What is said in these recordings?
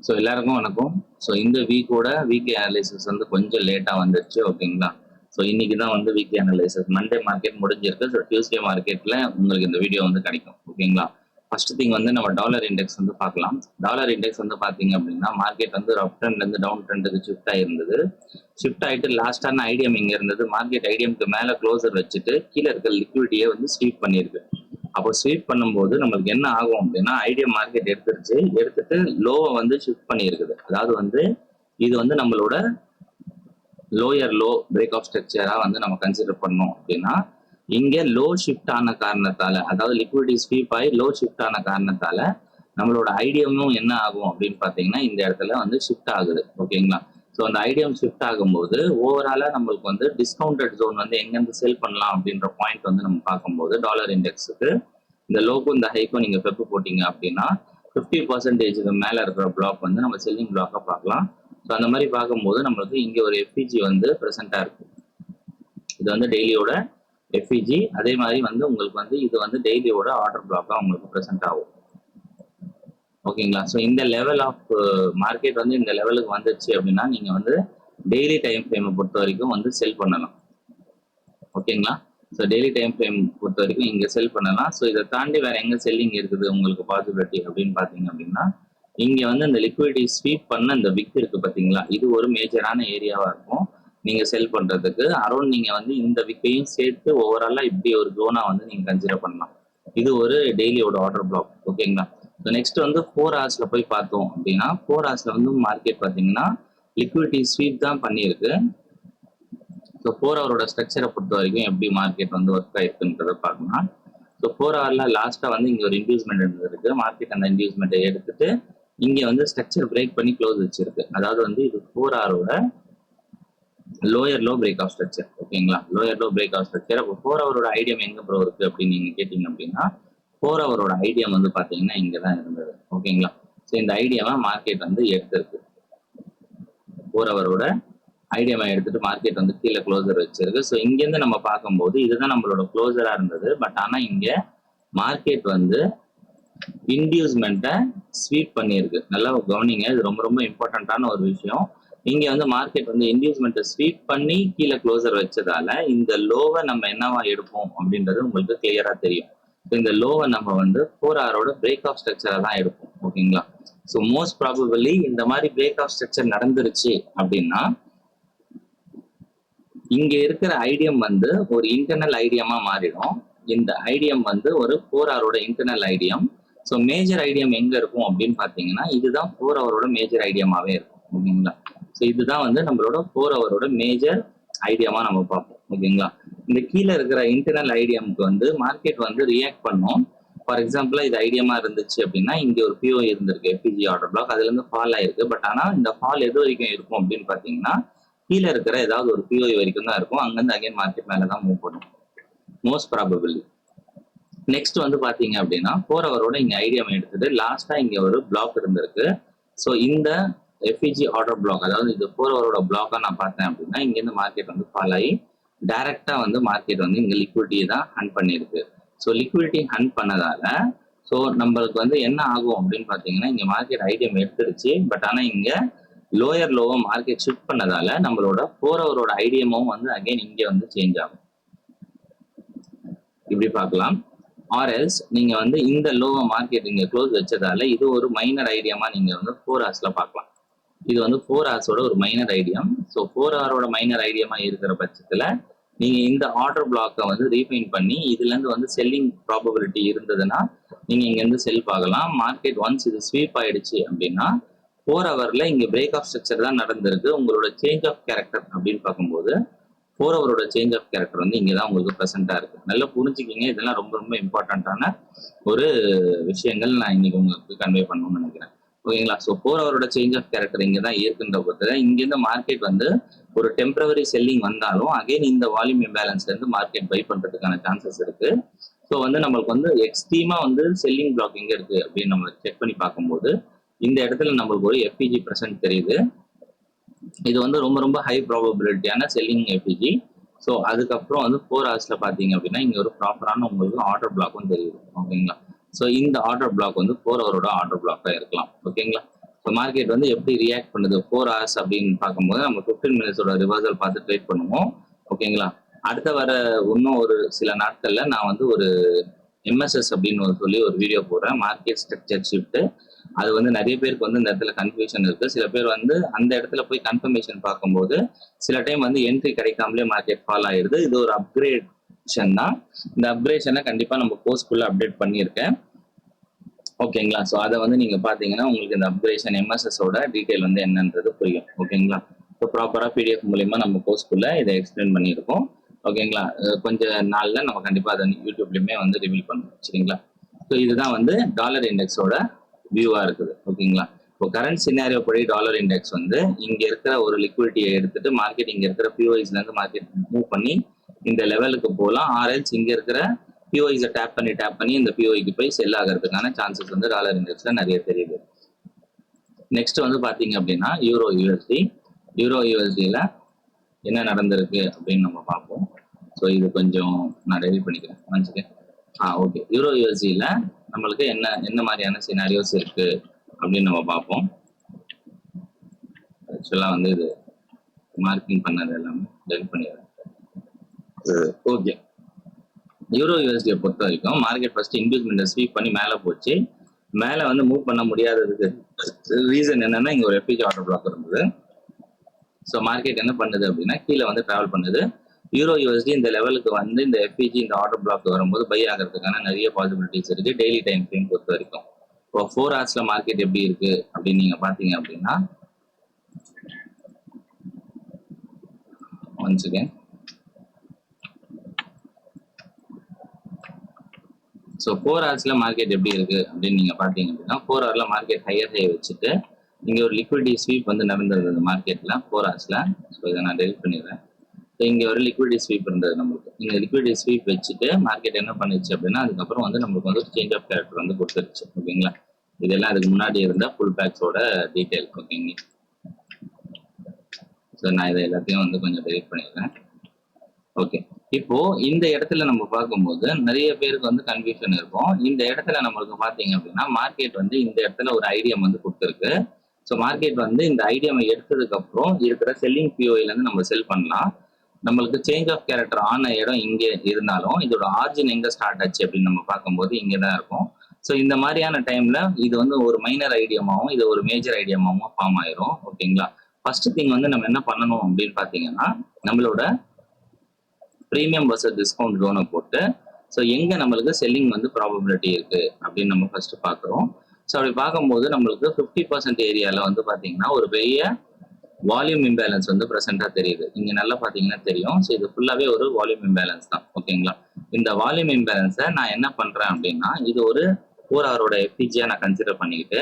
So எல்லாருக்கும் வணக்கம். So இந்த வீக்கோட வீக்லி அனலைசிஸ் வந்து கொஞ்சம் லேட்டாக வந்துருச்சு, ஓகேங்களா? ஸோ இன்னைக்கு தான் வந்து வீக்லி அனலைசிஸ். மண்டே மார்க்கெட் முடிஞ்சிருக்கு. ஸோ டியூஸ்டே மார்க்கெட்டில் உங்களுக்கு இந்த வீடியோ வந்து கிடைக்கும், ஓகேங்களா? ஃபர்ஸ்ட் திங் வந்து நம்ம டாலர் இண்டெக்ஸ் வந்து பார்க்கலாம். டாலர் இண்டெக்ஸ் வந்து பார்த்தீங்க அப்படின்னா மார்க்கெட் வந்து அப் ட்ரெண்ட்லேருந்து டவுன் ட்ரெண்டுக்கு ஷிஃப்ட் ஆகிருந்தது. ஷிஃப்ட் ஆகிட்டு லாஸ்டான ஐடியம் இங்கே இருந்தது. மார்க்கெட் ஐடியம்க்கு மேலே க்ளோசர் வச்சுட்டு கீழே இருக்க லிக்விடிட்டியை வந்து ஸ்வீப் பண்ணியிருக்கு. அப்போ ஸ்வீப் பண்ணும்போது நம்மளுக்கு என்ன ஆகும் அப்படின்னா ஐடியம் மார்க்கெட் எடுத்துட்டு லோவை வந்து ஷிஃப்ட் பண்ணியிருக்குது. அதாவது வந்து இது வந்து நம்மளோட லோயர் லோ பிரேக் ஆஃப் ஸ்ட்ரக்சரா வந்து நம்ம கன்சிடர் பண்ணோம் அப்படின்னா இங்க லோ ஷிஃப்ட் ஆன காரணத்தால, அதாவது லிக்விடிட்டி ஸ்வீப் ஆகி லோ ஷிஃப்ட் ஆன காரணத்தால நம்மளோட ஐடியமும் என்ன ஆகும் அப்படின்னு பாத்தீங்கன்னா இந்த இடத்துல வந்து ஷிஃப்ட் ஆகுது, ஓகேங்களா? ஸோ அந்த ஐடியம் ஷிஃப்ட் ஆகும்போது ஓவராலா நம்மளுக்கு வந்து டிஸ்கவுண்டட் ஜோன் வந்து எங்கேருந்து செல் பண்ணலாம் அப்படின்ற பாயிண்ட் வந்து நம்ம பார்க்கும்போது டாலர் இண்டெக்ஸுக்கு இந்த லோக்கும் இந்த ஹைக்கும் நீங்க பெப்பு போட்டீங்க அப்படின்னா 50% மேல இருக்கிற பிளாக் வந்து நம்ம செல்லிங் பிளாக்கா பார்க்கலாம். ஸோ அந்த மாதிரி பார்க்கும்போது நம்மளுக்கு இங்க ஒரு எஃப்இஜி வந்து ப்ரெசென்டா இருக்கு. இது வந்து டெய்லியோட எஃப்இஜி. அதே மாதிரி வந்து உங்களுக்கு வந்து இது வந்து டெய்லியோட ஆர்டர் பிளாக்கா உங்களுக்கு ப்ரெசென்ட் ஆகும், ஓகேங்களா? ஸோ இந்த லெவல் ஆஃப் மார்க்கெட் வந்து இந்த லெவலுக்கு வந்துச்சு அப்படின்னா நீங்க வந்து டெய்லி டைம் ஃப்ரேமை பொறுத்த வரைக்கும் வந்து செல் பண்ணலாம், ஓகேங்களா? ஸோ டெய்லி டைம் ஃப்ரேம் பொறுத்த வரைக்கும் இங்கே செல் பண்ணலாம். ஸோ இதை தாண்டி வேற எங்கே செல்லிங் இருக்குது உங்களுக்கு பாசிபிலிட்டி அப்படின்னு பார்த்தீங்க அப்படின்னா இங்கே வந்து இந்த லிக்விடிட்டி ஸ்வீப் பண்ண இந்த விக் இருக்கு பார்த்தீங்களா, இது ஒரு மேஜரான ஏரியாவாக இருக்கும் நீங்கள் செல் பண்ணுறதுக்கு. அரௌண்ட் நீங்கள் வந்து இந்த விக்கையும் சேர்த்து ஓவராலாக இப்படி ஒரு ஜோனாக வந்து நீங்கள் கன்சிடர் பண்ணலாம். இது ஒரு டெய்லியோட ஆர்டர் பிளாக், ஓகேங்களா? ஸோ நெக்ஸ்ட் வந்து 4 ஹவர்ஸ்ல போய் பார்த்தோம் அப்படின்னா 4 ஹவர்ஸ்ல வந்து மார்க்கெட் பார்த்தீங்கன்னா லிக்விடிட்டி ஸ்வீப் தான் பண்ணியிருக்கு. ஸோ 4 ஹவரோட ஸ்ட்ரக்சரை பொறுத்த வரைக்கும் எப்படி மார்க்கெட் வந்து ஒர்க் ஆயிருக்குன்றதை பார்க்கலாம். ஸோ 4 ஹவர்ல லாஸ்ட்டாக வந்து இங்கே ஒரு இன்டியூஸ்மெண்ட் இருந்திருக்கு. மார்க்கெட் அந்த இன்டியூஸ்மெண்ட்டை எடுத்துட்டு இங்கே வந்து ஸ்ட்ரக்சர் பிரேக் பண்ணி க்ளோஸ் வச்சிருக்கு. அதாவது வந்து இது 4 ஹவரோட lower low break of structure, ஓகேங்களா? Lower low break of structure. அப்போ 4 ஹவரோட ஐடியம் எங்கே ப்ரோ இருக்கு அப்படின்னு நீங்க கேட்டீங்க அப்படின்னா 4 ஹவரோட ஐடியம் வந்து பார்த்தீங்கன்னா இங்கே தான் இருந்தது, ஓகேங்களா? ஸோ இந்த ஐடியாவை மார்க்கெட் வந்து எடுத்திருக்கு. 4 ஹவரோட ஐடியாவை எடுத்துட்டு மார்க்கெட் வந்து கீழே க்ளோசர் வச்சிருக்கு. ஸோ இங்கேருந்து நம்ம பார்க்கும்போது இதுதான் நம்மளோட க்ளோசரா இருந்தது. பட் ஆனால் இங்க மார்க்கெட் வந்து இன்டியூஸ்மெண்ட்டை ஸ்வீப் பண்ணியிருக்கு. நல்லா கவனிங்க, இது ரொம்ப ரொம்ப இம்பார்ட்டன்டான ஒரு விஷயம். இங்க வந்து மார்க்கெட் வந்து இன்டியூஸ்மெண்ட்டை ஸ்வீப் பண்ணி கீழே க்ளோசர் வச்சதால இந்த லோவை நம்ம என்னவா எடுப்போம் அப்படின்றது உங்களுக்கு கிளியரா தெரியும். இந்த லோவை நம்ம வந்து 4 ஹவரோட பிரேக் ஆஃப் ஸ்ட்ரக்சரை தான் எடுப்போம், ஓகேங்களா? ஸோ மோஸ்ட் ப்ராபபிளி இந்த மாதிரி பிரேக் ஆஃப் ஸ்ட்ரக்சர் நடந்துருச்சு அப்படின்னா இங்க இருக்கிற ஐடியம் வந்து ஒரு இன்டர்னல் ஐடியமா மாறிடும். இந்த ஐடியம் வந்து ஒரு 4 ஹவரோட இன்டர்னல் ஐடியம். ஸோ மேஜர் ஐடியம் எங்க இருக்கும் அப்படின்னு பாத்தீங்கன்னா இதுதான் 4 ஹவரோட மேஜர் ஐடியமாவே இருக்கும், ஓகேங்களா? ஸோ இதுதான் வந்து நம்மளோட 4 ஹவரோட மேஜர் ஐடியமா நம்ம பார்ப்போம், ஓகேங்களா? இந்த கீழே இருக்கிற இன்டர்னல் ஐடியம்க்கு வந்து மார்க்கெட் வந்து ரியாக்ட் பண்ணும். ஃபார் எக்ஸாம்பிள் இது ஐடியமா இருந்துச்சு அப்படின்னா இங்க ஒரு பிஓ இருந்திருக்கு, எஃப்இஜி ஆர்டர் பிளாக், அதுல இருந்து ஃபால் ஆயிருக்கு. பட் ஆனா இந்த ஃபால் எது வரைக்கும் இருக்கும் அப்படின்னு பாத்தீங்கன்னா கீழே இருக்கிற ஏதாவது ஒரு பிஓஐ வரைக்கும் தான் இருக்கும். அங்கிருந்து அகைன் மார்க்கெட் மேல தான் மூவ் பண்ணும் மோஸ்ட் ப்ராபபிளி. நெக்ஸ்ட் வந்து பாத்தீங்க அப்படின்னா 4 ஹவரோட இங்க ஐடியம் எடுத்துட்டு லாஸ்டா இங்க ஒரு பிளாக் இருந்திருக்கு. ஸோ இந்த எஃப்இஜி ஆர்டர் பிளாக், அதாவது இது 4 ஹவரோட பிளாக்கா நான் பார்த்தேன் அப்படின்னா இங்க இருந்து மார்க்கெட் வந்து ஃபால் ஆகி டைரக்டா வந்து மார்க்கெட் வந்து இங்க லிக்விடிட்டியை தான் ஹண்ட் பண்ணிருக்கு. ஸோ லிக்விடிட்டி ஹண்ட் பண்ணதால ஸோ நம்மளுக்கு வந்து என்ன ஆகும் அப்படின்னு பாத்தீங்கன்னா இங்க மார்க்கெட் ஐடியம் எடுத்துருச்சு. பட் ஆனா இங்க லோயர் லோவை மார்க்கெட் ஷிஃப்ட் பண்ணதால நம்மளோட 4 ஹவரோட ஐடியமும் வந்து அகைன் இங்க வந்து சேஞ்ச் ஆகும், இப்படி பார்க்கலாம். ஆர்எல்ஸ் நீங்க வந்து இந்த லோவை மார்க்கெட் இங்க க்ளோஸ் வச்சதால இது ஒரு மைனர் ஐடியமா நீங்க வந்து 4 ஹவர்ஸ்ல பார்க்கலாம். இது வந்து 4 ஹவர்ஸோட ஒரு மைனர் ஐடியம். ஸோ 4 ஹவரோட மைனர் ஐடியமா இருக்கிற பட்சத்துல நீங்க இந்த ஆர்டர் பிளாக்கை வந்து ரீஃபைன் பண்ணி இதுல இருந்து வந்து செல்லிங் ப்ராபபிலிட்டி இருந்ததுன்னா நீங்க இங்க இருந்து செல் பார்க்கலாம். மார்க்கெட் ஒன்ஸ் இது ஸ்வீப் ஆயிடுச்சு அப்படின்னா 4 ஹவர்ல இங்க பிரேக் ஆஃப் ஸ்ட்ரக்சர் தான் நடந்திருக்கு. உங்களோட சேஞ்ச் ஆஃப் கேரக்டர் அப்படின்னு பார்க்கும்போது 4 ஹவரோட சேஞ்ச் ஆஃப் கேரக்டர் வந்து இங்கதான் உங்களுக்கு ப்ரெசென்டா இருக்கு. நல்லா புரிஞ்சுக்கிங்க, இதெல்லாம் ரொம்ப ரொம்ப இம்பார்ட்டன்டான ஒரு விஷயங்கள் நான் இன்னைக்கு உங்களுக்கு கன்வே பண்ணணும்னு நினைக்கிறேன், ஓகேங்களா? ஸோ 4 ஹவரோட சேஞ்ச் ஆஃப் கேரக்டர் இங்க தான் இருக்குன்ற பொறுத்து இங்கிருந்து மார்க்கெட் வந்து ஒரு டெம்பரவரி செல்லிங் வந்தாலும் அகைன் இந்த வால்யூம் இம்பேலன்ஸ்ல இருந்து மார்க்கெட் பை பண்றதுக்கான சான்சஸ் இருக்கு. ஸோ வந்து நம்மளுக்கு வந்து எக்ஸ்ட்ரீமா வந்து செல்லிங் பிளாக் எங்க இருக்கு அப்படின்னு நம்ம செக் பண்ணி பார்க்கும்போது இந்த இடத்துல நம்மளுக்கு ஒரு எஃப்இஜி பிரசன்ட் தெரியுது. இது வந்து ரொம்ப ரொம்ப ஹை ப்ராபபிலிட்டியான செல்லிங் எஃப்இஜி. ஸோ அதுக்கப்புறம் வந்து 4 ஹவர்ஸ்ல பாத்தீங்க அப்படின்னா இங்க ஒரு ப்ராப்பரான உங்களுக்கு ஆர்டர் பிளாக்கும் தெரியுது, ஓகேங்களா? ஸோ இந்த ஆர்டர் பிளாக் வந்து 4 ஹவரோட ஆர்டர் பிளாக்கா இருக்கலாம், ஓகேங்களா? ஸோ மார்க்கெட் வந்து எப்படி ரியாக்ட் பண்ணுது 4 hours அப்படின்னு பார்க்கும்போது நம்ம 15 மினிட்ஸோட ரிவர்சல் பார்த்து ட்ரேட் பண்ணுவோம். ஓகேங்களா? அடுத்த வர இன்னும் ஒரு சில நாட்கள்ல நான் வந்து ஒரு எம்எஸ்எஸ் அப்படின்னு சொல்லி ஒரு வீடியோ போடுறேன், மார்க்கெட் ஸ்ட்ரக்சர் ஷிஃப்ட். அது வந்து நிறைய பேருக்கு வந்து இந்த இடத்துல கன்ஃபியூஷன் இருக்கு. சில பேர் வந்து அந்த இடத்துல போய் கன்ஃபர்மேஷன் பார்க்கும்போது சில டைம் வந்து என்ட்ரி கிடைக்காமலே மார்க்கெட் ஃபால் ஆயிருது. இது ஒரு அப்கிரேஷன் தான். இந்த அப்கிரேஷனை கண்டிப்பா நம்ம கோர்ஸ்க்குள்ள அப்டேட் பண்ணியிருக்கேன். ஓகேங்களா? ஸோ அதை வந்து நீங்க பாத்தீங்கன்னா உங்களுக்கு இந்த அப்கிரேஷன் எம்எஸ்எஸோட டீடைல் வந்து என்னன்றது புரியும். ஓகேங்களா? ஸோ ப்ராப்பரா பிடிஎஃப் மூலியமா நம்ம கோர்ஸ்க்குள்ள இதை எக்ஸ்பிளைன் பண்ணியிருக்கோம். ஓகேங்களா? கொஞ்ச நாள்ல நம்ம கண்டிப்பா அதை யூடியூப்லயுமே வந்து ரிவீல் பண்ணுவோம். சரிங்களா? ஸோ இதுதான் வந்து டாலர் இண்டெக்ஸோட வியூவா இருக்குது. ஓகேங்களா? இப்போ கரண்ட் சினாரியோ படி டாலர் இண்டெக்ஸ் வந்து இங்க இருக்கிற ஒரு லிக்விடிட்டியை எடுத்துட்டு மார்க்கெட் இங்க இருக்கிற பிஓஐஸ்ல இருந்து மார்க்கெட் மூவ் பண்ணி இந்த லெவலுக்கு போகலாம். ஆர்எல்ஸ் இங்க இருக்கிற பிஓஐஸை டேப் பண்ணி இந்த பிஓஐக்கு போய் செல் ஆகிறதுக்கான சான்சஸ் வந்து டாலர் இண்டெக்ஸ்ல நிறைய தெரியுது. நெக்ஸ்ட் வந்து பாத்தீங்க அப்படின்னா யூரோ யூஎஸ்டியில என்ன நடந்திருக்கு அப்படின்னு நம்ம பார்ப்போம். ஸோ இது கொஞ்சம் நான் ரெடி பண்ணிக்கிறேன் மன்னிச்சுக்கேன். ஓகே. யூரோ யூஎஸ்டியில நம்மளுக்கு என்ன மாதிரியான சினாரியோஸ் இருக்கு அப்படின்னு நம்ம பார்ப்போம். ஆக்சுவலா வந்து இது மார்க்கிங் பண்ணது எல்லாமே டெலிட் பண்ணிடுறேன். ஓகே. யூரோ யூஎஸ்டியை பொறுத்த வரைக்கும் மார்க்கெட் ஃபர்ஸ்ட் இன்டியூஸ்மெண்ட் ஸ்வீப் பண்ணி மேலே போச்சு. மேலே வந்து மூவ் பண்ண முடியாததுக்கு ரீசன் என்னன்னா இங்க ஒரு எஃபிஜி ஆர்டர் பிளாக் இருந்தது. ஸோ மார்க்கெட் என்ன பண்ணுது அப்படின்னா கீழே வந்து டிராவல் பண்ணுது. யூரோ யூஎஸ்டி இந்த லெவலுக்கு வந்து இந்த எஃபிஜி இந்த ஆர்டர் பிளாக் வரும்போது பை ஆகிறதுக்கான நிறைய பாசிபிலிட்டிஸ் இருக்கு டெய்லி டைம் ஃப்ரேம் பொறுத்த வரைக்கும். இப்போ 4 hours மார்க்கெட் எப்படி இருக்கு அப்படின்னு நீங்க பாத்தீங்க அப்படின்னா once again so 4 hours market எப்படி இருக்கு அப்படின்னு நீங்க பாத்தீங்க அப்படின்னா 4 hour மார்க்கெட் ஹையர் ஹை வச்சுட்டு இங்க ஒரு லிக்விடிட்டி ஸ்வீப் வந்து நடந்தது அந்த மார்க்கெட்ல 4 hours. ஸோ இதை நான் டெலிட் பண்ணிடுறேன். ஸோ இங்க ஒரு லிக்விடிட்டி ஸ்வீப் இருந்தது நம்மளுக்கு. இந்த லிக்விடிட்டி ஸ்வீப் வச்சுட்டு மார்க்கெட் என்ன பண்ணுச்சு அப்படின்னா அதுக்கப்புறம் வந்து நம்மளுக்கு வந்து சேஞ்ச் ஆஃப் கேரக்டர் வந்து கொடுத்துருச்சு. ஓகேங்களா? இதெல்லாம் அதுக்கு முன்னாடி இருந்த ஃபுல் பேக்ஸோட டீடைல். ஓகேங்க. ஸோ நான் இதை எல்லாத்தையும் வந்து கொஞ்சம் டெலிட் பண்ணிடுறேன். ஓகே. இப்போ இந்த இடத்துல நம்ம பார்க்கும்போது நிறைய பேருக்கு வந்து கன்ஃபியூஷன் இருக்கும். இந்த இடத்துல நம்மளுக்கு பாத்தீங்க அப்படின்னா மார்க்கெட் வந்து இந்த இடத்துல ஒரு ஐடியம் வந்து கொடுத்துருக்கு. ஸோ மார்க்கெட் வந்து இந்த ஐடியம் எடுத்ததுக்கு அப்புறம் இருக்கிற செல்லிங் பிஓஐல இருந்து நம்ம செல் பண்ணலாம். நம்மளுக்கு சேஞ்ச் ஆஃப் கேரக்டர் ஆன இடம் இங்க இருந்தாலும் இதோட ஆர்ஜின் எங்க ஸ்டார்ட் ஆச்சு அப்படின்னு நம்ம பார்க்கும்போது இங்கதான் இருக்கும். ஸோ இந்த மாதிரியான டைம்ல இது வந்து ஒரு மைனர் ஐடியமாவும் இது ஒரு மேஜர் ஐடியமாவும் ஃபார்ம் ஆயிரும். ஓகேங்களா? ஃபர்ஸ்ட் திங் வந்து நம்ம என்ன பண்ணணும் அப்படின்னு பாத்தீங்கன்னா நம்மளோட ப்ரீமியம் வர்சஸ் டிஸ்கவுண்ட் ஜோனை போட்டு ஸோ எங்க நம்மளுக்கு செல்லிங் வந்து ப்ராபபிலிட்டி இருக்கு அப்படின்னு நம்ம ஃபர்ஸ்ட் பார்க்குறோம். ஸோ அப்படி பார்க்கும்போது நம்மளுக்கு 50% ஏரியால வந்து பாத்தீங்கன்னா ஒரு பெரிய வால்யூம் இம்பேலன்ஸ் வந்து ப்ரெசென்டா தெரியுது. இங்க நல்லா பாத்தீங்கன்னா தெரியும். ஸோ இது ஃபுல்லாவே ஒரு வால்யூம் இம்பேலன்ஸ் தான். ஓகேங்களா? இந்த வால்யூம் இம்பேலன்ஸை நான் என்ன பண்றேன் அப்படின்னா இது ஒரு 4 hour எஃபிஜியா நான் கன்சிடர் பண்ணிக்கிட்டு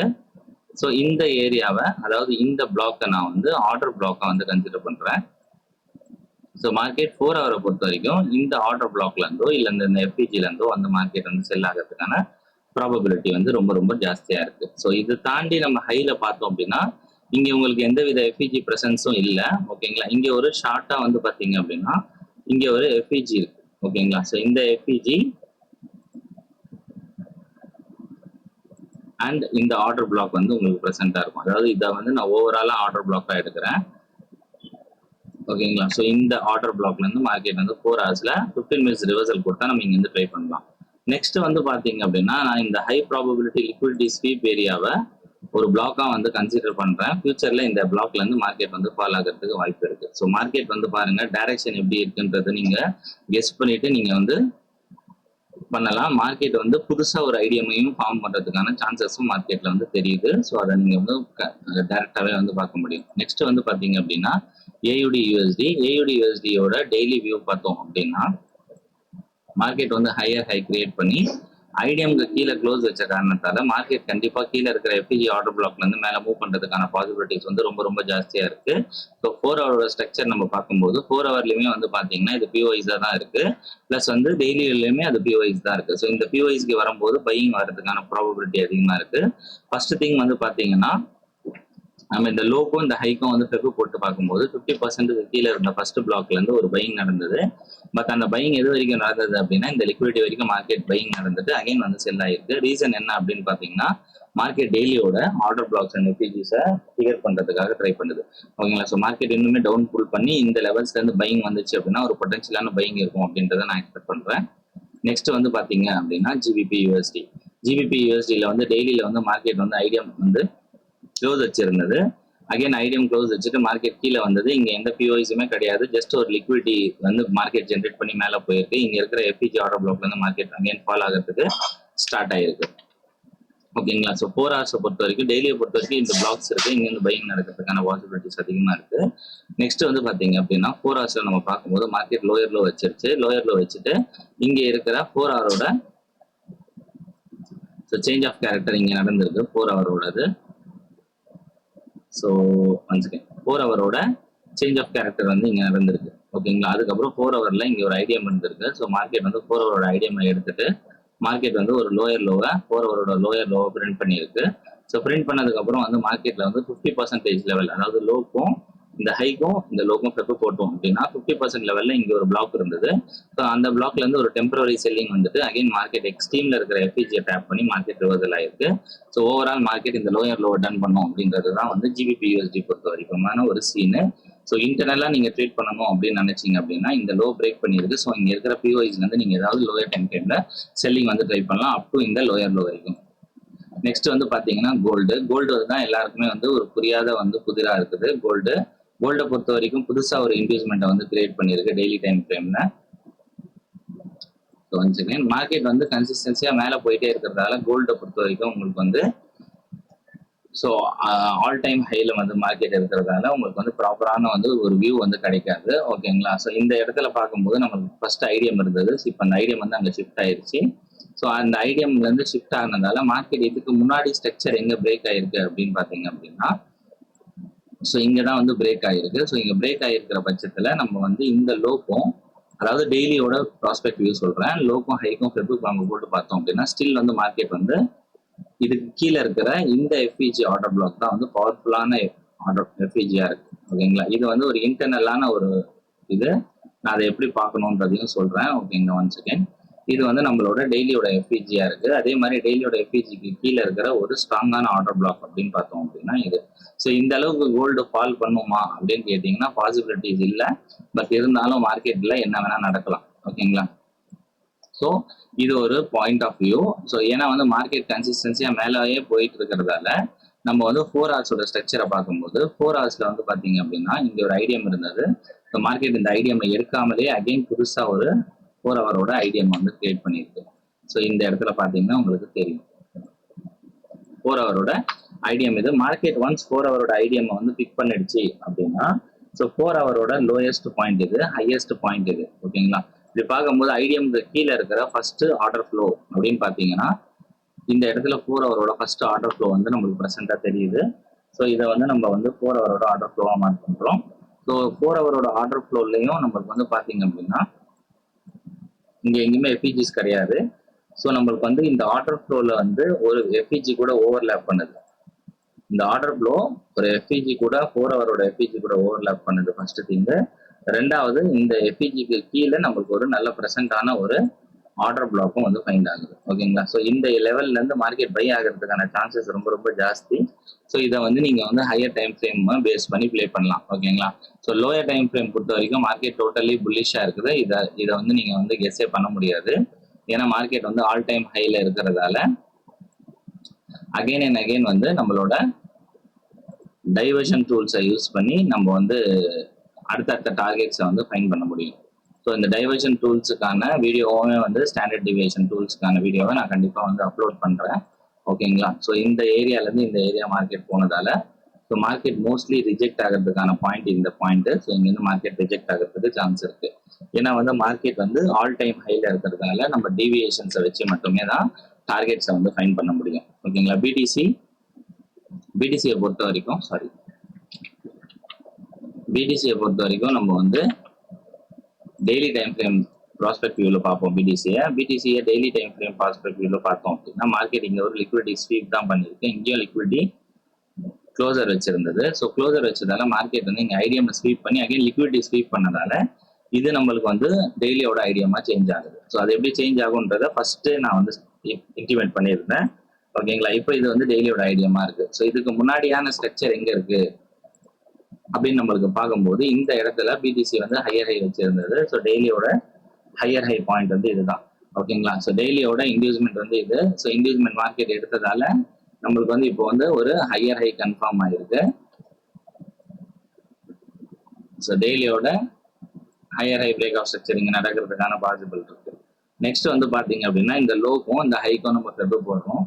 ஸோ இந்த ஏரியாவை அதாவது இந்த பிளாக்கை நான் வந்து ஆர்டர் பிளாக்கை வந்து கன்சிடர் பண்றேன். ஸோ மார்க்கெட் 4 hour பொறுத்த வரைக்கும் இந்த ஆர்டர் பிளாக்ல இருந்தோ இல்லை இந்த எஃபிஜில இருந்தோ அந்த மார்க்கெட் வந்து செல் ஆகிறதுக்கான ப்ராபபிலிட்டி வந்து ரொம்ப ரொம்ப ஜாஸ்தியா இருக்கு. ஸோ இது தாண்டி நம்ம ஹைல பார்த்தோம் அப்படின்னா இங்க உங்களுக்கு எந்தவித எஃபிஜி பிரசன்ஸும் இல்லை. ஓகேங்களா? இங்க ஒரு ஷார்ட்டா வந்து பாத்தீங்க அப்படின்னா இங்க ஒரு எஃபிஜி இருக்கு. ஓகேங்களா? ஸோ இந்த எஃபிஜி அண்ட் இந்த ஆர்டர் பிளாக் வந்து உங்களுக்கு ப்ரெசென்டா இருக்கும். அதாவது இதை வந்து நான் ஓவராலா ஆர்டர் பிளாக்கா எடுக்கிறேன். ஓகேங்களா? ஸோ இந்த ஆர்டர் பிளாக்ல இருந்து மார்க்கெட் வந்து 4 hours 15 minutes ரிவர்சல் கொடுத்தா நம்ம இங்க இருந்து ட்ரை பண்ணலாம். நெக்ஸ்ட் வந்து பாத்தீங்க அப்படின்னா நான் இந்த ஹை ப்ராபபிலிட்டி லிக்விடிட்டி ஸ்வீப் ஏரியாவை ஒரு பிளாக்கா வந்து கன்சிடர் பண்றேன். ஃபியூச்சர்ல இந்த பிளாக்ல இருந்து மார்க்கெட் வந்து ஃபால் ஆகிறதுக்கு வாய்ப்பு இருக்கு. ஸோ மார்க்கெட் வந்து பாருங்க டைரக்ஷன் எப்படி இருக்குன்றது நீங்க கெஸ் பண்ணிட்டு நீங்க வந்து பண்ணலாம். மார்க்கெட் வந்து புதுசா ஒரு ஐடியமையும் ஃபார்ம் பண்றதுக்கான சான்சஸும் மார்க்கெட்ல வந்து தெரியுது. ஸோ அதை நீங்க வந்து டைரக்டாவே வந்து பார்க்க முடியும். நெக்ஸ்ட் வந்து பாத்தீங்க அப்படின்னா ஏயுடி யூஎஸ்டியோட டெய்லி வியூ பார்த்தோம் அப்படின்னா மார்க்கெட் வந்து ஹையர் ஹை கிரியேட் பண்ணி ஐடிஎம்க்கு கீழே க்ளோஸ் வச்ச காரணத்தால மார்க்கெட் கண்டிப்பா கீழே இருக்கிற எஃபிஜி ஆர்டர் பிளாக்ல இருந்து மேல மூவ் பண்றதுக்கான பாசிபிலிட்டிஸ் வந்து ரொம்ப ரொம்ப ஜாஸ்தியா இருக்கு. ஸோ 4 hour ஸ்ட்ரக்சர் நம்ம பார்க்கும்போது 4 hourலயுமே வந்து பாத்தீங்கன்னா இது பிஓஐஸா தான் இருக்கு. பிளஸ் வந்து டெய்லியுமே அது பிஓஐஸ் தான் இருக்கு. ஸோ இந்த பிஓஐஸ்க்கு வரும்போது பையிங் வர்றதுக்கான ப்ராபபிலிட்டி அதிகமா இருக்கு. ஃபர்ஸ்ட் திங் வந்து பாத்தீங்கன்னா நம்ம இந்த லோக்கும் இந்த ஹைக்கும் வந்து பெப்பு போட்டு பார்க்கும்போது 50% கீழே இருந்த ஃபர்ஸ்ட் பிளாக்ல இருந்து ஒரு பையிங் நடந்தது. பட் அந்த பையிங் எது வரைக்கும் நடந்தது அப்படின்னா இந்த லிக்விடிட்டி வரைக்கும் மார்க்கெட் பையிங் நடந்துட்டு அகைன் வந்து செல் ஆயிருக்கு. ரீசன் என்ன அப்படின்னு பாத்தீங்கன்னா மார்க்கெட் டெய்லியோட ஆர்டர் பிளாக்ஸ் அண்ட் எஃபிஜிஸை கிளியர் பண்றதுக்காக ட்ரை பண்ணுது. ஓகேங்களா? ஸோ மார்க்கெட் இன்னுமே டவுன் புல் பண்ணி இந்த லெவல்ஸ்ல இருந்து பையிங் வந்துச்சு அப்படின்னா ஒரு பொட்டன்ஷியலான பையிங் இருக்கும் அப்படின்றத நான் எக்ஸ்பெக்ட் பண்றேன். நெக்ஸ்ட் வந்து பாத்தீங்க அப்படின்னா ஜிபிபி யூஎஸ்டி. ஜிபிபி யூஎஸ்டியில வந்து டெய்லியில வந்து மார்க்கெட் வந்து ஐடியம் வந்து க்ளோஸ் வச்சிருந்தது. அகைன் ஐடியம் க்ளோஸ் வச்சுட்டு மார்க்கெட் கீழே வந்தது. இங்க எந்த பிஓஐஸுமே கிடையாது. ஜஸ்ட் ஒரு லிக்விடிட்டி வந்து மார்க்கெட் ஜென்ரேட் பண்ணி மேலே போயிருக்கு. இங்க இருக்கிற எஃபிஜி ஆர்டர் பிளாக்ல இருந்து மார்க்கெட் அகைன் ஃபால் ஆகிறதுக்கு ஸ்டார்ட் ஆயிருக்கு. ஓகேங்களா? ஸோ 4 hours பொறுத்த வரைக்கும் டெய்லியை பொறுத்த வரைக்கும் இந்த பிளாக்ஸ் இருக்கு. இங்க இருந்து பையிங் நடக்கிறதுக்கான பாசிபிலிட்டிஸ் அதிகமா இருக்கு. நெக்ஸ்ட் வந்து பாத்தீங்க அப்படின்னா 4 hours நம்ம பார்க்கும்போது மார்க்கெட் லோயர் லோ வச்சிருச்சு. லோயர் லோ வச்சுட்டு இங்க இருக்கிற 4 hour so change of character இங்க நடந்திருக்கு 4 hour. So once again 4 hour change of character வந்து இங்க நடந்திருக்கு. ஓகேங்களா? அதுக்கப்புறம் 4 hourல இங்க ஒரு ஐடியம் இருந்திருக்கு. ஸோ மார்க்கெட் வந்து 4 hour ஐடியம் எடுத்துட்டு மார்க்கெட் வந்து ஒரு லோயர் லோவை 4 hour லோயர் லோவை பிரிண்ட் பண்ணியிருக்கு. ஸோ பிரிண்ட் பண்ணதுக்கு அப்புறம் வந்து மார்க்கெட்ல வந்து 50% லெவல், அதாவது லோக்கும் இந்த ஹைக்கும் இந்த லோக்கும் பெப்பு போட்டோம் அப்படின்னா 50% லெவல்ல இங்க ஒரு பிளாக் இருந்தது. ஸோ அந்த பிளாக்ல இருந்து ஒரு டெம்பரரி செல்லிங் வந்துட்டு அகைன் மார்க்கெட் எக்ஸ்ட்ரீம்ல இருக்கிற எஃபிஜியை டேப் பண்ணி மார்க்கெட் ரிவர்சல் ஆயிருக்கு. ஸோ ஓவரால் மார்க்கெட் இந்த லோயர் லோ டன் பண்ணும் அப்படின்றது தான் வந்து ஜிபிபி யூஎஸ்டி பொறுத்த வரைக்குமான ஒரு சீனு. ஸோ இன்டர்னலா நீங்க ட்ரேட் பண்ணணும் அப்படின்னு நினைச்சீங்க அப்படின்னா இந்த லோ பிரேக் பண்ணிருக்கு. ஸோ இங்க இருக்கிற பிஓஐஸ்ல இருந்து நீங்க ஏதாவது லோயர் டைம் ஃப்ரேம்ல செல்லிங் வந்து ட்ரை பண்ணலாம் அப் டு இந்த லோயர் லோ வரைக்கும். நெக்ஸ்ட் வந்து பாத்தீங்கன்னா கோல்டு தான் எல்லாருக்குமே வந்து ஒரு புரியாத வந்து புதிரா இருக்குது. கோல்டை பொறுத்த வரைக்கும் புதுசா ஒரு இன்வெஸ்ட்மெண்ட்டை வந்து கிரியேட் பண்ணிருக்கு டெய்லி டைம் ஃப்ரேம்ல. மார்க்கெட் வந்து கன்சிஸ்டன்சியா மேல போயிட்டே இருக்கிறதால கோல்டை பொறுத்த வரைக்கும் உங்களுக்கு வந்து ஸோ ஆல் டைம் ஹைல வந்து மார்க்கெட் இருக்கிறதால உங்களுக்கு வந்து ப்ராப்பரான வந்து ஒரு வியூ வந்து கிடைக்காது. ஓகேங்களா? ஸோ இந்த இடத்துல பார்க்கும்போது நமக்கு ஃபர்ஸ்ட் ஐடியம் இருந்தது. இப்போ அந்த ஐடியம் வந்து அங்கே ஷிஃப்ட் ஆயிருச்சு. ஸோ அந்த ஐடியம்ல இருந்து ஷிஃப்ட் ஆனதால மார்க்கெட் இதுக்கு முன்னாடி ஸ்ட்ரக்சர் எங்க பிரேக் ஆயிருக்கு அப்படின்னு பாத்தீங்க அப்படின்னா ஸோ இங்க தான் வந்து பிரேக் ஆயிருக்கு. ஸோ இங்க பிரேக் ஆயிருக்கிற பட்சத்துல நம்ம வந்து இந்த லோக்கும், அதாவது டெய்லியோட ப்ராஸ்பெக்ட் வியூ சொல்றேன், லோக்கும் ஹைக்கும் ஃபெப்பு நம்ம போட்டு பார்த்தோம் அப்படின்னா ஸ்டில் வந்து மார்க்கெட் வந்து இதுக்கு கீழே இருக்கிற இந்த எஃபிஜி ஆர்டர் பிளாக் தான் வந்து பவர்ஃபுல்லான ஆர்டர் எஃபிஜியா இருக்கு. ஓகேங்களா? இது வந்து ஒரு இன்டர்னலான ஒரு இது. நான் அதை எப்படி பார்க்கணுன்றதையும் சொல்றேன். ஓகேங்களா? One second. இது வந்து நம்மளோட டெய்லியோட எஃபிஜியா இருக்கு. அதே மாதிரி டெய்லியோட எஃபிஜிக்கு கீழே இருக்கிற ஒரு ஸ்ட்ராங்கான ஆர்டர் பிளாக் அப்படின்னு பார்த்தோம் அப்படின்னா இது. ஸோ இந்த அளவுக்கு கோல்டு ஃபால் பண்ணுமா அப்படின்னு கேட்டீங்கன்னா பாசிபிலிட்டிஸ் இல்லை. பட் இருந்தாலும் மார்க்கெட்ல என்ன வேணா நடக்கலாம். ஓகேங்களா? ஸோ இது ஒரு பாயிண்ட் ஆஃப் வியூ. ஸோ ஏன்னா வந்து மார்க்கெட் கன்சிஸ்டன்சியா மேலேயே போயிட்டு இருக்கிறதால நம்ம வந்து 4 hours ஸ்ட்ரக்சரை பார்க்கும்போது 4 hours வந்து பாத்தீங்க அப்படின்னா இங்க ஒரு ஐடியம் இருந்தது. ஸோ மார்க்கெட் இந்த ஐடியம் எடுக்காமலே அகைன் புதுசா ஒரு 4 hour ஐடியம் வந்து கிரியேட் பண்ணியிருக்கு. ஸோ இந்த இடத்துல பாத்தீங்கன்னா உங்களுக்கு தெரியும் 4 hour ஐடியம் இது. மார்க்கெட் ஒன்ஸ் 4 hour ஐடியம் வந்து பிக் பண்ணிடுச்சு அப்படின்னா ஸோ 4 hour லோயஸ்ட் பாயிண்ட் இது, ஹையஸ்ட் பாயிண்ட் இது. ஓகேங்களா? இப்படி பார்க்கும்போது ஐடியம் கீழே இருக்கிற ஃபர்ஸ்ட் ஆர்டர் ஃப்ளோ அப்படின்னு பாத்தீங்கன்னா இந்த இடத்துல 4 hour ஃபர்ஸ்ட் ஆர்டர் ஃப்ளோ வந்து நம்மளுக்கு ப்ரெசென்ட்டா தெரியுது. ஸோ இதை வந்து நம்ம வந்து 4 hour ஆர்டர் ஃப்ளோவா மார்க் பண்றோம். ஸோ 4 hour ஆர்டர் ஃப்ளோலையும் நம்மளுக்கு வந்து பாத்தீங்க அப்படின்னா இங்க எங்கேயுமே எஃபிஜிஸ் கிடையாது. ஸோ நம்மளுக்கு வந்து இந்த ஆர்டர் ஃப்ளோல வந்து ஒரு எஃபிஜி கூட ஓவர்லேப் பண்ணுது. இந்த ஆர்டர் ஃப்ளோ ஒரு எஃபிஜி கூட 4 hour எஃபிஜி கூட ஓவர்லேப் பண்ணுது ஃபர்ஸ்ட் திங். ரெண்டாவது இந்த எஃபிஜிக்கு கீழே நம்மளுக்கு ஒரு நல்ல ப்ரெசென்டான ஒரு ஆர்டர் பிளாக்கும் வந்து ஃபைண்ட் ஆகுது. ஓகேங்களா? ஸோ இந்த லெவல்ல இருந்து மார்க்கெட் பை ஆகிறதுக்கான சான்சஸ் ரொம்ப ரொம்ப ஜாஸ்தி. ஸோ இதை வந்து நீங்க வந்து ஹையர் டைம் ஃப்ரேம் பேஸ் பண்ணி பிளே பண்ணலாம். ஓகேங்களா? ஸோ லோயர் டைம் ஃப்ரேம் பொறுத்த வரைக்கும் மார்க்கெட் டோட்டலி புல்லிஷா இருக்குது. இதை வந்து நீங்க வந்து கெஸ்ஸே பண்ண முடியாது. ஏன்னா மார்க்கெட் வந்து ஆல் டைம் ஹைல இருக்கிறதால அகைன் அண்ட் அகைன் வந்து நம்மளோட டைவர்ஷன் டூல்ஸை யூஸ் பண்ணி நம்ம வந்து அடுத்தடுத்த டார்கெட்ஸை வந்து ஃபைண்ட் பண்ண முடியும். ஸோ இந்த டைவர்ஷன் டூல்ஸுக்கான வீடியோவுமே வந்து ஸ்டாண்டர்ட் டிவியேஷன் டூல்ஸுக்கான வீடியோவை நான் கண்டிப்பாக வந்து அப்லோட் பண்ணுறேன். ஓகேங்களா? ஸோ இந்த ஏரியாலேருந்து இந்த ஏரியா மார்க்கெட் போனதால ஸோ மார்க்கெட் மோஸ்ட்லி ரிஜெக்ட் ஆகிறதுக்கான பாயிண்ட் இந்த பாயிண்ட். ஸோ இங்கேருந்து மார்க்கெட் ரிஜெக்ட் ஆகிறதுக்கு சான்ஸ் இருக்கு. ஏன்னா வந்து மார்க்கெட் வந்து ஆல் டைம் ஹைல இருக்கிறதுனால நம்ம டிவியேஷன்ஸை வச்சு மட்டுமே தான் டார்கெட்ஸை வந்து ஃபைண்ட் பண்ண முடியும். ஓகேங்களா? பிடிசியை பொறுத்த வரைக்கும் நம்ம வந்து டெய்லி டைம் ஃப்ரேம் ப்ராஸ்பெக்ட் வியூல பார்ப்போம். பிடிசியை டெய்லி டைம் ஃப்ரேம் ப்ராஸ்பெக்ட் வியூல பார்த்தோம் அப்படின்னா மார்க்கெட் இங்க ஒரு லிக்விடிட்டி ஸ்வீப் தான் பண்ணிருக்கு. இங்கேயும் லிக்விடிட்டி க்ளோசர் வச்சிருந்தது. ஸோ க்ளோசர் வச்சதால மார்க்கெட் வந்து இங்க ஐடிஎம் ஸ்வீப் பண்ணி அகைன் லிக்விடிட்டி ஸ்வீப் பண்ணதால இது நம்மளுக்கு வந்து டெய்லியோட ஐடிஎம்மா சேஞ்ச் ஆகுது. ஸோ அது எப்படி சேஞ்ச் ஆகுன்றத ஃபர்ஸ்ட் நான் வந்து இன்டிமேட் பண்ணியிருந்தேன். ஓகேங்களா? இப்போ இது வந்து டெய்லியோட ஐடிஎம்மா இருக்கு. ஸோ இதுக்கு முன்னாடியான ஸ்ட்ரக்சர் எங்க இருக்கு அப்படின்னு நம்மளுக்கு பார்க்கும்போது இந்த இடத்துல பிடிசி வந்து ஹையர் ஹை வச்சிருந்தது. ஸோ டெய்லியோட ஹையர் ஹை பாயிண்ட் வந்து இதுதான். ஓகேங்களா? ஸோ டெய்லியோட இன்டியூஸ்மெண்ட் வந்து இது. ஸோ இன்டியூஸ்மெண்ட் மார்க்கெட் எடுத்ததால நம்மளுக்கு வந்து இப்போ வந்து ஒரு ஹையர் ஹை கன்ஃபார்ம் ஆயிருக்கு. ஸோ டெய்லியோட higher high break of structure இங்க நடக்கிறதுக்கான பாசிபிள் இருக்கு. நெக்ஸ்ட் வந்து பாத்தீங்க அப்படின்னா இந்த லோக்கும் இந்த ஹைக்கும் நம்ம கெட்டு போடுறோம்.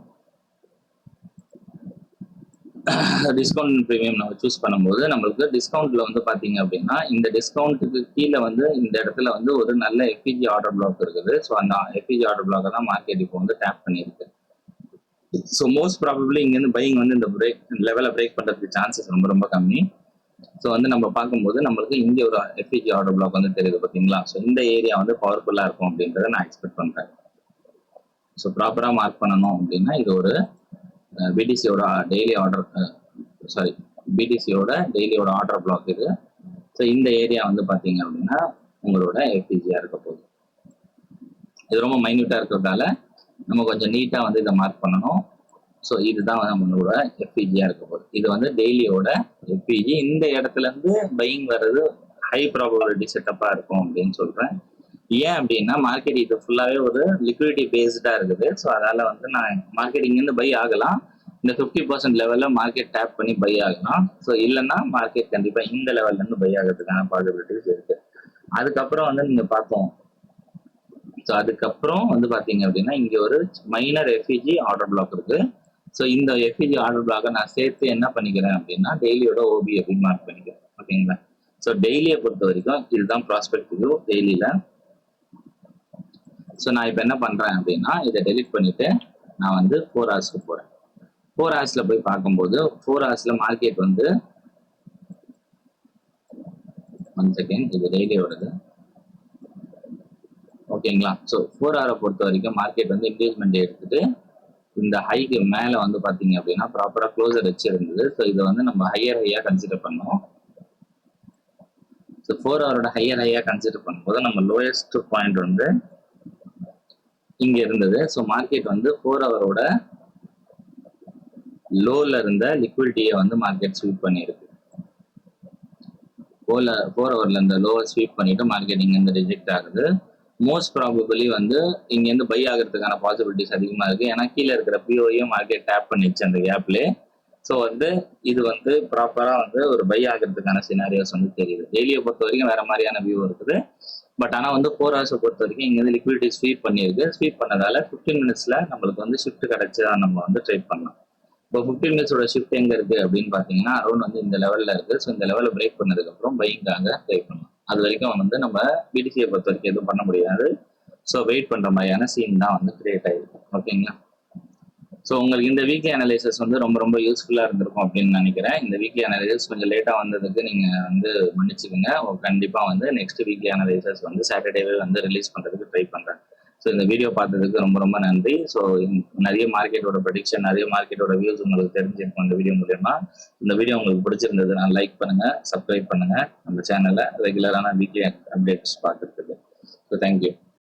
டிஸ்கவுண்ட் ப்ரீமியம் நம்ம சூஸ் பண்ணும்போது நம்மளுக்கு டிஸ்கவுண்ட்ல வந்து பாத்தீங்க அப்படின்னா இந்த டிஸ்கவுண்ட்டுக்கு கீழே வந்து இந்த இடத்துல வந்து ஒரு நல்ல எஃபிஜி ஆர்டர் பிளாக் இருக்குது. ஸோ அந்த எஃபிஜி ஆர்டர் பிளாக் தான் மார்க்கெட் இப்போ வந்து டேப் பண்ணியிருக்கு. ஸோ மோஸ்ட் ப்ராபப்ளி இங்கேருந்து பையிங் வந்து இந்த பிரேக் லெவலை பிரேக் பண்ணுறதுக்கு சான்சஸ் ரொம்ப ரொம்ப கம்மி. ஸோ வந்து நம்ம பார்க்கும்போது நம்மளுக்கு இங்கே ஒரு எஃபிஜி ஆர்டர் பிளாக் வந்து தெரியுது பார்த்தீங்களா? ஸோ இந்த ஏரியா வந்து பவர்ஃபுல்லாக இருக்கும் அப்படின்றத நான் எக்ஸ்பெக்ட் பண்ணுறேன். ஸோ ப்ராப்பராக மார்க் பண்ணணும் அப்படின்னா இது ஒரு பிடிசியோட டெய்லி ஆர்டர் பிடிசியோட டெய்லியோட ஆர்டர் பிளாக் இது. ஸோ இந்த ஏரியா வந்து பார்த்தீங்க அப்படின்னா உங்களோட எஃபிஜியாக இருக்க போகுது. இது ரொம்ப மைன்யூட்டாக இருக்கிறதால நம்ம கொஞ்சம் நீட்டாக வந்து இதை மார்க் பண்ணணும். ஸோ இதுதான் நம்மளோட எஃபிஜியாக இருக்க போகுது. இது வந்து டெய்லியோட எஃபிஜி. இந்த இடத்துல இருந்து பையிங் வர்றது ஹை ப்ராபபிலிட்டி செட்டப்பாக இருக்கும் அப்படின்னு சொல்கிறேன். ஏன் அப்படின்னா மார்க்கெட் இது ஃபுல்லாகவே ஒரு லிக்விடிட்டி பேஸ்டாக இருக்குது. ஸோ அதனால் வந்து நான் மார்க்கெட் இங்கேருந்து பை ஆகலாம். இந்த 50% லெவலில் மார்க்கெட் டேப் பண்ணி பை ஆகலாம். ஸோ இல்லைன்னா மார்க்கெட் கண்டிப்பாக இந்த லெவல்லேருந்து பை ஆகிறதுக்கான பாசிபிலிட்டிஸ் இருக்குது. அதுக்கப்புறம் வந்து நீங்கள் பார்த்தோம். ஸோ அதுக்கப்புறம் வந்து பார்த்தீங்க அப்படின்னா இங்கே ஒரு மைனர் எஃபிஜி ஆர்டர் பிளாக் இருக்கு. ஸோ இந்த எஃபிஜி ஆர்டர் பிளாக்கை நான் சேர்த்து என்ன பண்ணிக்கிறேன் அப்படின்னா டெய்லியோட ஓபி அப்படின்னு மார்க் பண்ணிக்கிறேன். ஓகேங்களா? ஸோ டெய்லியை பொறுத்த வரைக்கும் இதுதான் ப்ராஸ்பெக்ட் வியூ டெய்லியில். ஸோ நான் இப்போ என்ன பண்ணுறேன் அப்படின்னா இதை டெலிட் பண்ணிட்டு நான் வந்து 4 ஹவர்ஸ்க்கு போகிறேன். 4 ஹவர்ஸில் போய் பார்க்கும்போது 4 ஹவர்ஸில் மார்க்கெட் வந்து 1 செகண்ட் இது டெய்லியோடது. ஓகேங்களா? ஸோ 4 ஹவரை பொறுத்த வரைக்கும் மார்க்கெட் வந்து இன்க்ரீஸ்மெண்ட் எடுத்துட்டு இந்த ஹைக்கு மேலே வந்து பார்த்தீங்க அப்படின்னா ப்ராப்பராக க்ளோசர் வச்சு இருந்தது. ஸோ இதை வந்து நம்ம ஹையர் ஹையாக கன்சிடர் பண்ணோம். ஸோ 4 ஹவரோட ஹையர் ஹையாக கன்சிடர் பண்ணும்போது நம்ம லோயஸ்ட் பாயிண்ட் வந்து இங்க இருந்தது. ஸோ மார்க்கெட் வந்து 4 ஹவரோட லோல இருந்த லிக்விடிட்டியை வந்து மார்க்கெட் ஸ்வீப் பண்ணியிருக்கு. 4 ஹவர்ல இந்த லோவை ஸ்வீப் பண்ணிட்டு மார்க்கெட் இங்கேருந்து ரிஜெக்ட் ஆகுது. மோஸ்ட் ப்ராபபிளி வந்து இங்கேருந்து பை ஆகிறதுக்கான பாசிபிலிட்டிஸ் அதிகமாக இருக்கு. ஏன்னா கீழே இருக்கிற பிஓயும் மார்க்கெட் டேப் பண்ணிடுச்சு அந்த கேப்லேயே. ஸோ வந்து இது வந்து ப்ராப்பராக வந்து ஒரு பை ஆகிறதுக்கான சினாரியோஸ் வந்து தெரியுது. டெய்லியை பொறுத்த வரைக்கும் வேற மாதிரியான வியூ இருக்குது. பட் ஆனால் வந்து 4 ஹவர்ஸை பொறுத்த வரைக்கும் இங்கேருந்து லிக்விடிட்டி ஸ்வீப் பண்ணியிருக்கு. ஸ்வீப் பண்ணதால 15 மினிட்ஸ்ல நம்மளுக்கு வந்து ஷிஃப்ட் கிடைச்சா நம்ம வந்து ட்ரேட் பண்ணலாம். இப்போ 15 மினிட்ஸோட ஷிஃப்ட் எங்க இருக்கு அப்படின்னு பார்த்தீங்கன்னா அரௌண்ட் வந்து இந்த லெவலில் இருக்கு. ஸோ இந்த லெவலில் பிரேக் பண்ணதுக்கப்புறம் பையிங்காக ட்ரை பண்ணலாம். அது வரைக்கும் வந்து நம்ம பிடிசியை பொறுத்த வரைக்கும் எதுவும் பண்ண முடியாது. ஸோ வெயிட் பண்ணுற மாதிரியான சீன் தான் வந்து கிரியேட் ஆகிருக்கு. ஓகேங்களா? ஸோ உங்களுக்கு இந்த வீக்லி அனலைசஸ் வந்து ரொம்ப ரொம்ப யூஸ்ஃபுல்லாக இருந்திருக்கும் அப்படின்னு நினைக்கிறேன். இந்த வீக்லி அனலைசஸ் கொஞ்சம் லேட்டாக வந்ததுக்கு நீங்கள் வந்து மன்னிச்சுக்கோங்க. கண்டிப்பாக வந்து நெக்ஸ்ட் வீக்லி அனலைசஸ் வந்து சாட்டர்டேவே வந்து ரிலீஸ் பண்ணுறதுக்கு ட்ரை பண்ணுறேன். ஸோ இந்த வீடியோ பார்த்ததுக்கு ரொம்ப ரொம்ப நன்றி. ஸோ நிறைய மார்க்கெட்டோட ப்ரெடிக்ஷன், நிறைய மார்க்கெட்டோட வியூஸ் உங்களுக்கு தெரிஞ்சிருக்கும் இந்த வீடியோ மூலமா. இந்த வீடியோ உங்களுக்கு பிடிச்சிருந்ததுன்னா லைக் பண்ணுங்க, சப்ஸ்கிரைப் பண்ணுங்க நம்ம சேனலை ரெகுலரான வீக்லி அப்டேட்ஸ் பார்க்கறதுக்கு. So thank you.